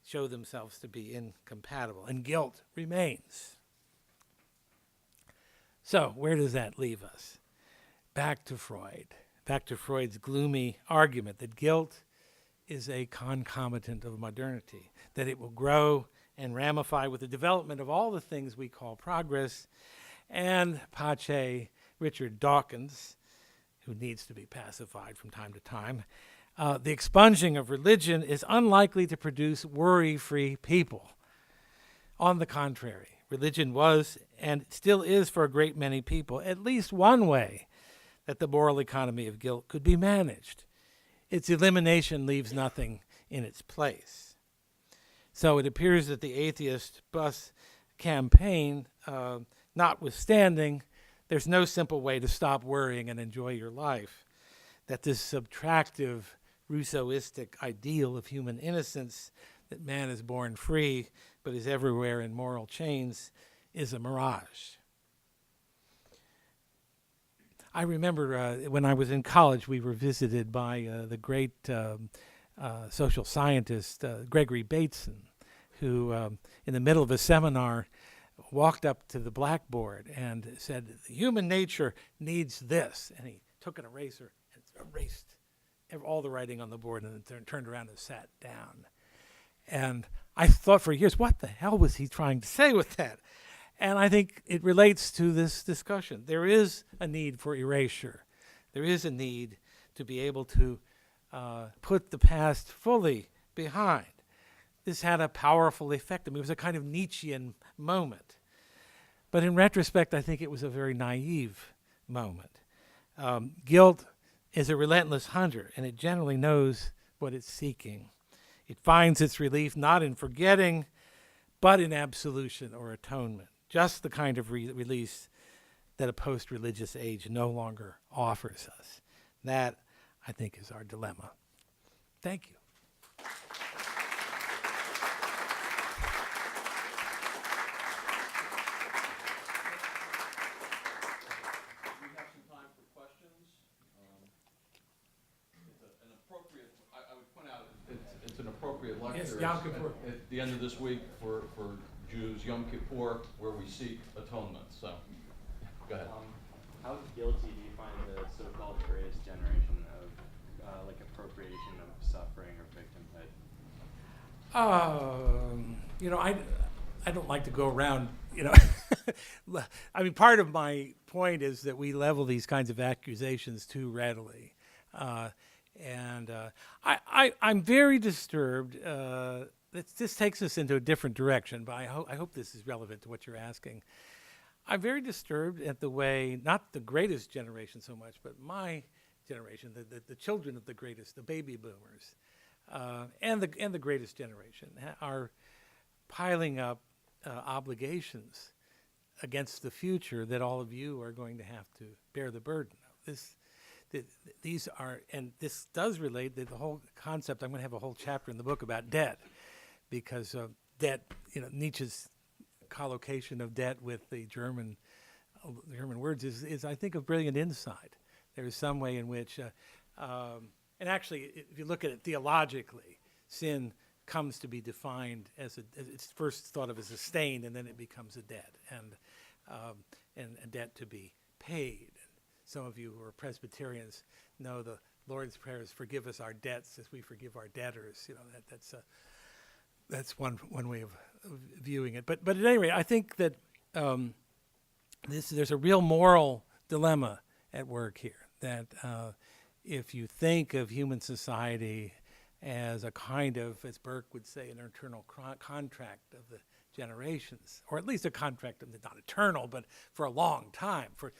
S3: show themselves to be incompatible, and guilt remains. So, where does that leave us? Back to Freud's gloomy argument that guilt is a concomitant of modernity, that it will grow and ramify with the development of all the things we call progress, and Pache, Richard Dawkins, who needs to be pacified from time to time, the expunging of religion is unlikely to produce worry-free people. On the contrary, religion was and still is for a great many people at least one way that the moral economy of guilt could be managed. Its elimination leaves nothing in its place. So it appears that the atheist bus campaign, notwithstanding, there's no simple way to stop worrying and enjoy your life, that this subtractive, Rousseauistic ideal of human innocence, that man is born free but is everywhere in moral chains, is a mirage. I remember when I was in college, we were visited by the great social scientist Gregory Bateson, who in the middle of a seminar walked up to the blackboard and said, human nature needs this. And he took an eraser and erased all the writing on the board and then turned around and sat down. And I thought for years, what the hell was he trying to say with that? And I think it relates to this discussion. There is a need for erasure. There is a need to be able to put the past fully behind. This had a powerful effect. I mean, it was a kind of Nietzschean moment. But in retrospect, I think it was a very naive moment. Guilt is a relentless hunter, and it generally knows what it's seeking. It finds its relief not in forgetting, but in absolution or atonement. Just the kind of release that a post-religious age no longer offers us. That, I think, is our dilemma. Thank you.
S2: We have some time for questions. It's an appropriate, I would point out, it's an appropriate lecture
S3: Yom
S2: is
S3: Kippur.
S2: at the end of this week for Jews, Yom Kippur, where we seek atonement. So, go ahead.
S4: How guilty do you find the so-called greatest generation of appropriation of suffering or victimhood?
S3: I don't like to go around, I mean, part of my point is that we level these kinds of accusations too readily. I'm very disturbed. This takes us into a different direction, but I hope this is relevant to what you're asking. I'm very disturbed at the way, not the greatest generation so much, but my generation, the children of the greatest, the baby boomers, and the greatest generation are piling up obligations against the future that all of you are going to have to bear the burden of. These are, and this does relate to the whole concept. I'm going to have a whole chapter in the book about debt, because debt, Nietzsche's collocation of debt with the German words is I think, of brilliant insight. There is some way in which, and actually, if you look at it theologically, sin comes to be defined as it's first thought of as a stain, and then it becomes a debt, and a debt to be paid. Some of you who are Presbyterians know the Lord's Prayer is "Forgive us our debts as we forgive our debtors." That's one way of viewing it. But at any rate, I think that there's a real moral dilemma at work here. That if you think of human society as a kind of, as Burke would say, an eternal contract of the generations, or at least a contract that's not eternal, but for a long time, for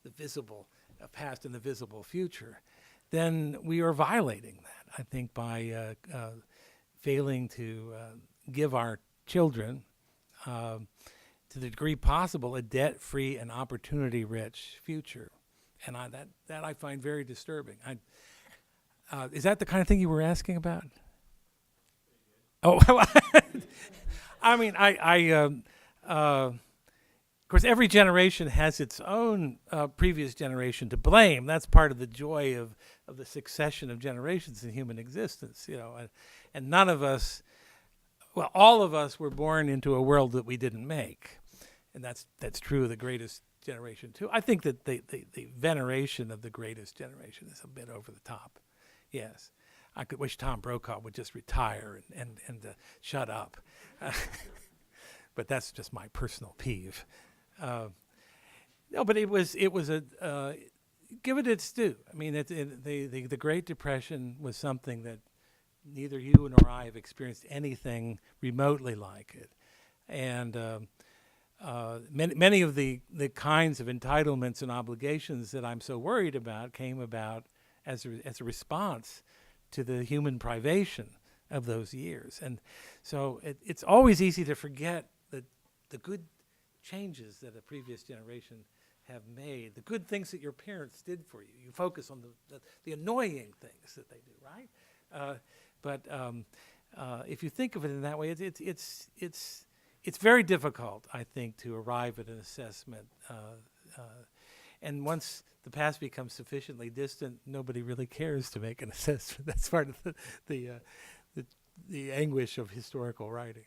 S3: the visible past and the visible future, then we are violating that, I think, by failing to give our children, to the degree possible, a debt-free and opportunity-rich future. And that I find very disturbing. Is that the kind of thing you were asking about? Oh, I mean, of course, every generation has its own previous generation to blame. That's part of the joy of the succession of generations in human existence, and none of us, well, all of us were born into a world that we didn't make, and that's true of the greatest generation too. I think that the veneration of the greatest generation is a bit over the top. Yes, I could wish Tom Brokaw would just retire and shut up. But that's just my personal peeve. No, but it was a give it its due. I mean, the Great Depression was something that neither you nor I have experienced anything remotely like it, and many of the kinds of entitlements and obligations that I'm so worried about came about as a response to the human privation of those years. And so it's always easy to forget the good changes that a previous generation have made, the good things that your parents did for you. You focus on the annoying things that they do, right? But if you think of it in that way, it's very difficult, I think, to arrive at an assessment. And once the past becomes sufficiently distant, nobody really cares to make an assessment. That's part of the anguish of historical writing.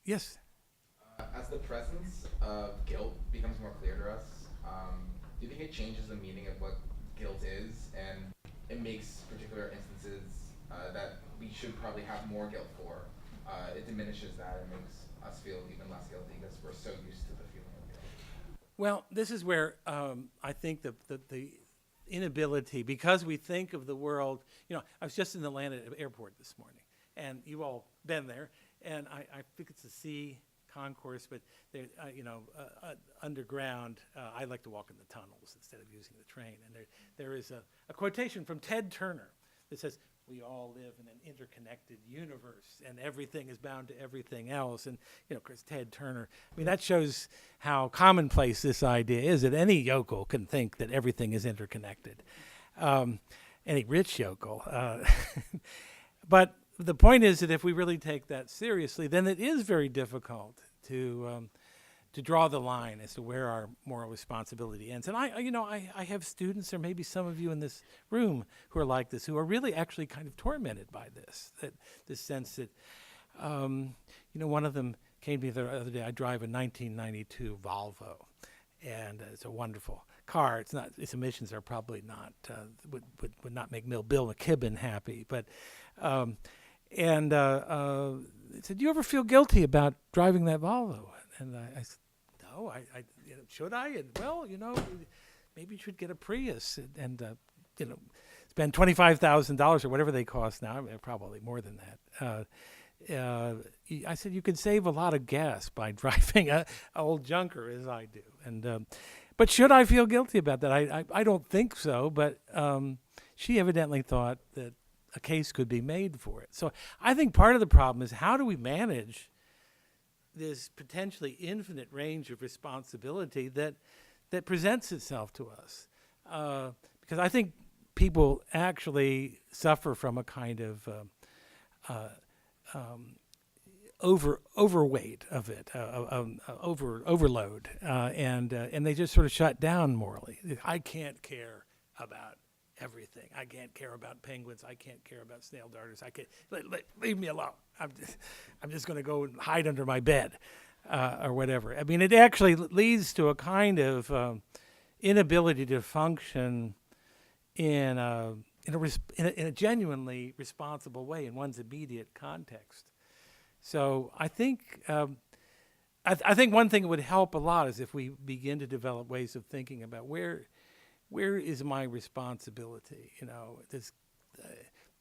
S3: Yes?
S5: As the presence of guilt becomes more clear to us, do you think it changes the meaning of what guilt is, and it makes particular instances that we should probably have more guilt for? It diminishes that and makes us feel even less guilty because we're so used to the feeling of guilt.
S3: Well, this is where I think the inability, because we think of the world, I was just in the Atlanta airport this morning, and you've all been there, and I think it's a C concourse, but underground, I like to walk in the tunnels instead of using the train. And there is a quotation from Ted Turner that says, "We all live in an interconnected universe, and everything is bound to everything else." And, of course, Ted Turner, I mean, that shows how commonplace this idea is, that any yokel can think that everything is interconnected. Any rich yokel. But the point is that if we really take that seriously, then it is very difficult to to draw the line as to where our moral responsibility ends. And I have students, or maybe some of you in this room who are like this, who are really actually kind of tormented by this, this sense that, one of them came to me the other day. I drive a 1992 Volvo, and it's a wonderful car. Its emissions are probably not, would not make Bill McKibben happy, but, he said, "Do you ever feel guilty about driving that Volvo?" And I said, "No, should I?" And, "Well, maybe you should get a Prius and spend $25,000 or whatever they cost now. I mean, probably more than that." I said, "You can save a lot of gas by driving a old junker as I do." And but should I feel guilty about that? I don't think so. But she evidently thought that a case could be made for it. So I think part of the problem is, how do we manage this potentially infinite range of responsibility that presents itself to us? Because I think people actually suffer from a kind of overweight of it, overload, and they just sort of shut down morally. I can't care about everything. I can't care about penguins. I can't care about snail darters. I can't leave me alone. I'm just going to go and hide under my bed, or whatever. I mean, it actually leads to a kind of inability to function in a genuinely responsible way in one's immediate context. So I think I think one thing that would help a lot is if we begin to develop ways of thinking about where is my responsibility. Just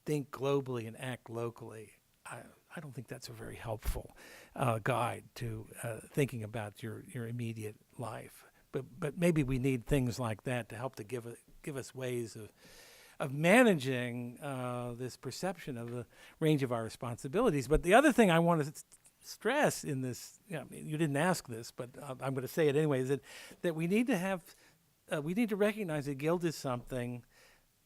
S3: think globally and act locally. I don't think that's a very helpful guide to thinking about your immediate life. But maybe we need things like that to help to give us ways of managing this perception of the range of our responsibilities. But the other thing I want to stress in this, you didn't ask this, but I'm going to say it anyway, is that we need to have, we need to recognize that guilt is something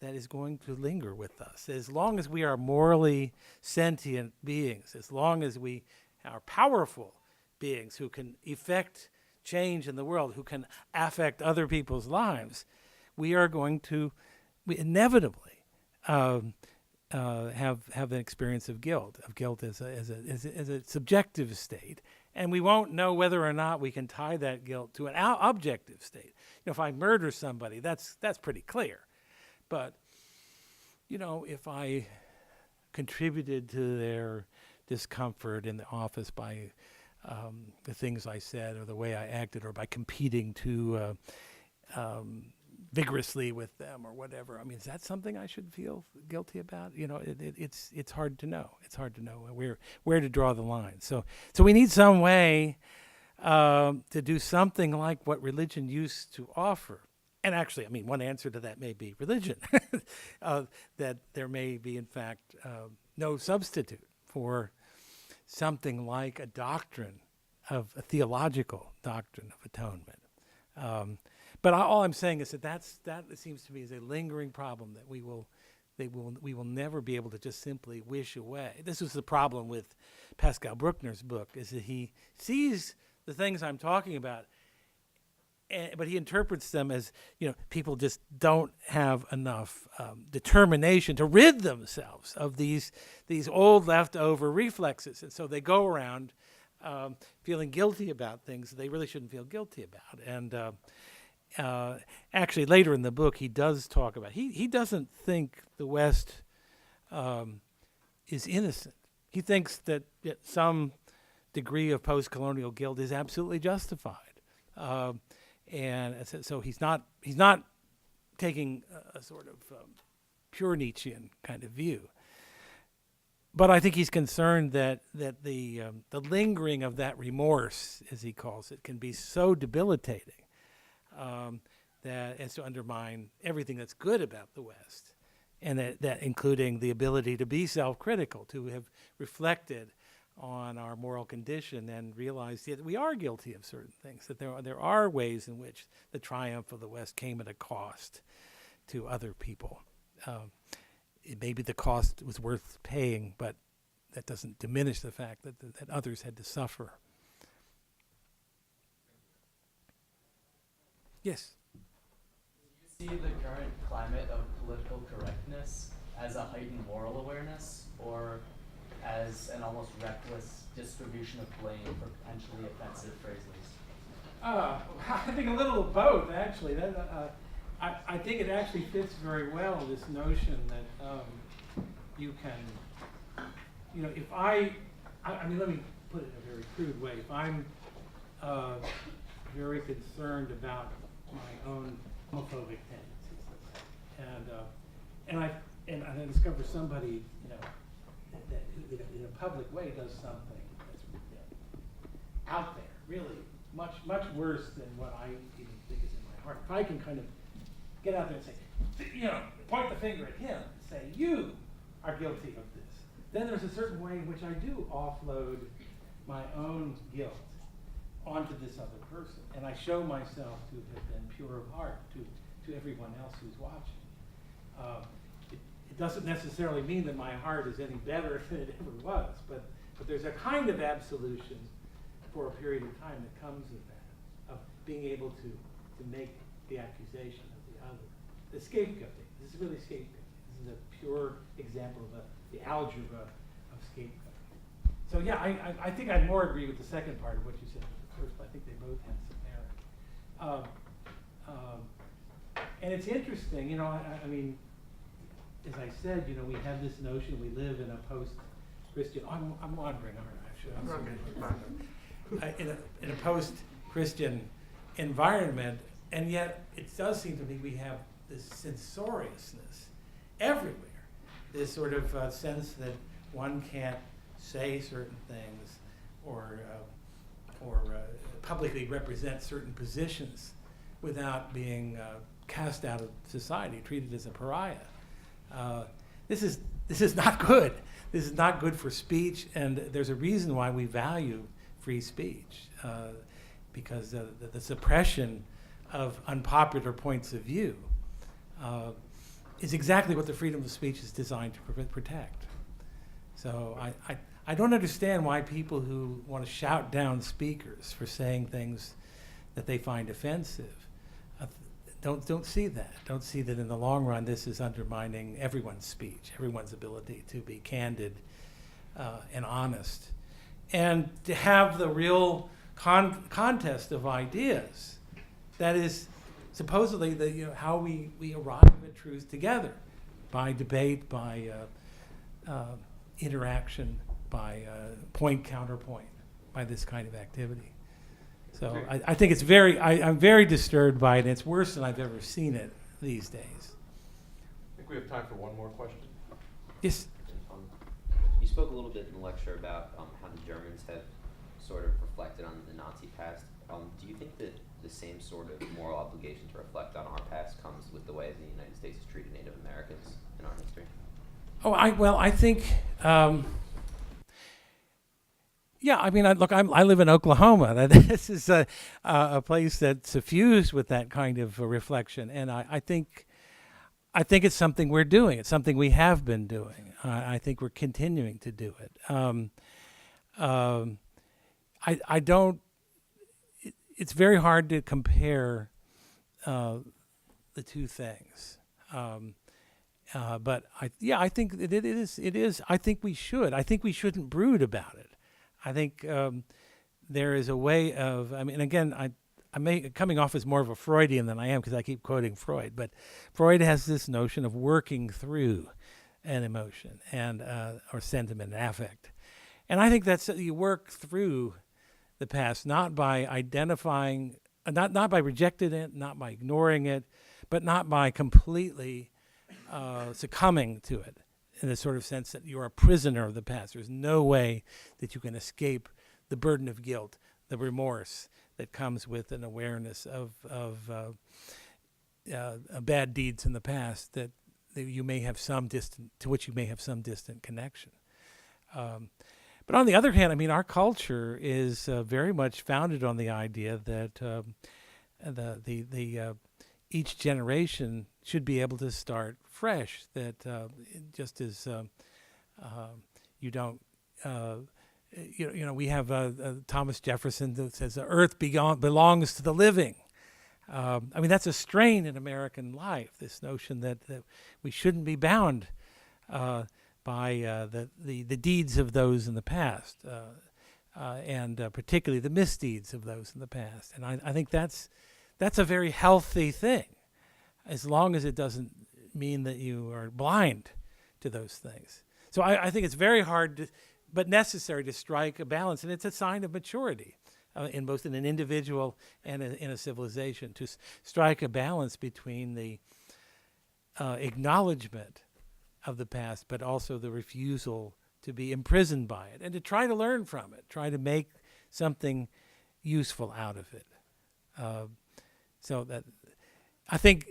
S3: that is going to linger with us. As long as we are morally sentient beings, as long as we are powerful beings who can effect change in the world, who can affect other people's lives, we are going to inevitably have an experience of guilt as a subjective state, and we won't know whether or not we can tie that guilt to an objective state. If I murder somebody, that's pretty clear, but if I contributed to their discomfort in the office by the things I said or the way I acted, or by competing too vigorously with them or whatever. I mean, is that something I should feel guilty about? It's hard to know. It's hard to know where to draw the line. So we need some way to do something like what religion used to offer. And actually, one answer to that may be religion, that there may be, in fact, no substitute for something like a theological doctrine of atonement. But all I'm saying is that it seems to me is a lingering problem that we will never be able to just simply wish away. This was the problem with Pascal Bruckner's book, is that he sees the things I'm talking about, but he interprets them as, people just don't have enough determination to rid themselves of these old leftover reflexes, and so they go around feeling guilty about things they really shouldn't feel guilty about. And actually, later in the book, he does talk about, he doesn't think the West is innocent. He thinks that some degree of post-colonial guilt is absolutely justified. And so he's not taking a sort of pure Nietzschean kind of view. But I think he's concerned that the lingering of that remorse, as he calls it, can be so debilitating that as to undermine everything that's good about the West, and that including the ability to be self-critical, to have reflected on our moral condition and realize that we are guilty of certain things, that there are ways in which the triumph of the West came at a cost to other people. Maybe the cost was worth paying, but that doesn't diminish the fact that others had to suffer. Yes.
S6: Do you see the current climate of political correctness as a heightened moral awareness or as an almost reckless distribution of blame for potentially offensive phrases?
S3: I think a little of both, actually. I think it actually fits very well, this notion that you can, if I mean, let me put it in a very crude way. If I'm very concerned about my own homophobic tendencies, and I discover somebody, that in a public way does something that's out there, really much worse than what I even think is in my heart. If I can kind of get out there and say, point the finger at him and say, you are guilty of this, then there's a certain way in which I do offload my own guilt onto this other person, and I show myself to have been pure of heart to everyone else who's watching. It doesn't necessarily mean that my heart is any better than it ever was, but there's a kind of absolution for a period of time that comes of that, of being able to make the accusation of the other. The scapegoating. This is really scapegoating. This is a pure example of the algebra of scapegoating. So yeah, I think I more agree with the second part of what you said with the first, but I think they both have some merit. And it's interesting, I mean, as I said, we have this notion we live in a post-Christian. I'm wandering, aren't I? In a post-Christian environment, and yet it does seem to me we have this censoriousness everywhere. This sort of sense that one can't say certain things or publicly represent certain positions without being cast out of society, treated as a pariah. This is not good. This is not good for speech, and there's a reason why we value free speech, because the suppression of unpopular points of view is exactly what the freedom of speech is designed to protect. So I don't understand why people who want to shout down speakers for saying things that they find offensive don't see that. Don't see that in the long run this is undermining everyone's speech, everyone's ability to be candid and honest, and to have the real contest of ideas. That is supposedly how we arrive at truth together, by debate, by interaction, by point counterpoint, by this kind of activity. So I think it's I'm very disturbed by it, and it's worse than I've ever seen it these days.
S2: I think we have time for one more question.
S3: Yes?
S7: You spoke a little bit in the lecture about how the Germans have sort of reflected on the Nazi past. Do you think that the same sort of moral obligation to reflect on our past comes with the way the United States has treated Native Americans in our history?
S3: Oh, I think, yeah, I mean, I live in Oklahoma. This is a place that's suffused with that kind of reflection, and I think it's something we're doing. It's something we have been doing. I think we're continuing to do it. I don't. It's very hard to compare the two things. But I think it is. I think we should. I think we shouldn't brood about it. I think there is a way of. I mean, again, I'm coming off as more of a Freudian than I am because I keep quoting Freud. But Freud has this notion of working through an emotion and or sentiment, and affect, and I think that's you work through the past, not by identifying, not by rejecting it, not by ignoring it, but not by completely succumbing to it in the sort of sense that you're a prisoner of the past. There's no way that you can escape the burden of guilt, the remorse that comes with an awareness of bad deeds in the past that you may have to which you may have some distant connection. But on the other hand, I mean, our culture is very much founded on the idea that each generation should be able to start fresh. That just as you don't, we have Thomas Jefferson that says the earth belongs to the living. I mean, that's a strain in American life, this notion that we shouldn't be bound by the deeds of those in the past, and particularly the misdeeds of those in the past. And I think that's a very healthy thing, as long as it doesn't mean that you are blind to those things. So I think it's very hard but necessary to strike a balance, and it's a sign of maturity in both in an individual and in a civilization, to strike a balance between the acknowledgement of the past, but also the refusal to be imprisoned by it, and to try to learn from it, try to make something useful out of it. So that, I think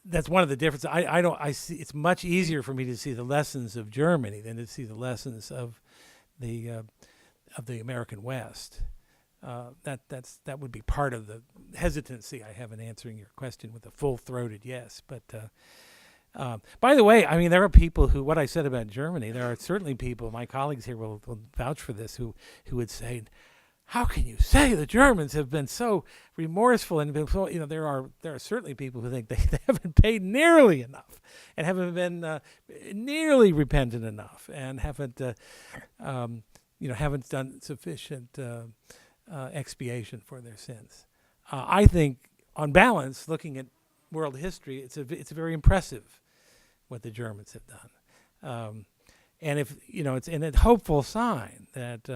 S3: that's one of the differences. I see it's much easier for me to see the lessons of Germany than to see the lessons of the American West. That would be part of the hesitancy I have in answering your question with a full-throated yes. But by the way, I mean, there are people who, what I said about Germany, there are certainly people, my colleagues here will vouch for this, who would say, how can you say the Germans have been so remorseful and been so, there are certainly people who think they haven't paid nearly enough and haven't been nearly repentant enough and haven't done sufficient expiation for their sins. I think, on balance, looking at world history, it's very impressive what the Germans have done, and if it's a hopeful sign that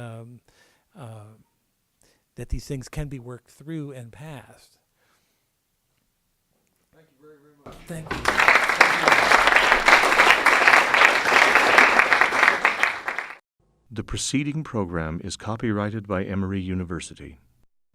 S3: that these things can be worked through and passed.
S2: Thank you very, very much.
S3: Thank you.
S1: The preceding program is copyrighted by Emory University.